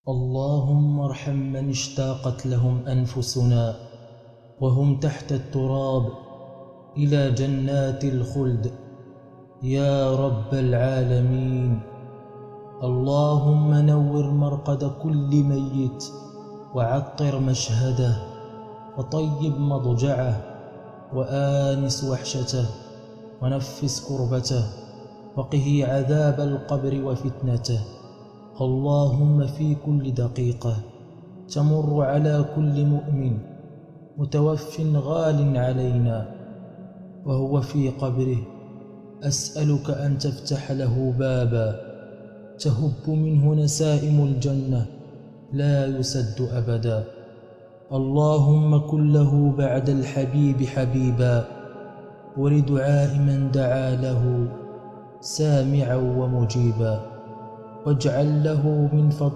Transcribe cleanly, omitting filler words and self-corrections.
اللهم ارحم من اشتاقت لهم أنفسنا وهم تحت التراب إلى جنات الخلد يا رب العالمين. اللهم نور مرقد كل ميت وعطر مشهده وطيب مضجعه وآنس وحشته ونفس كربته وقه عذاب القبر وفتنته. اللهم في كل دقيقة تمر على كل مؤمن متوف غال علينا وهو في قبره أسألك أن تفتح له بابا تهب منه نسائم الجنة لا يسد أبدا. اللهم كن له بعد الحبيب حبيبا ولدعاء من دعا له سامعا ومجيبا، واجعل له من فضل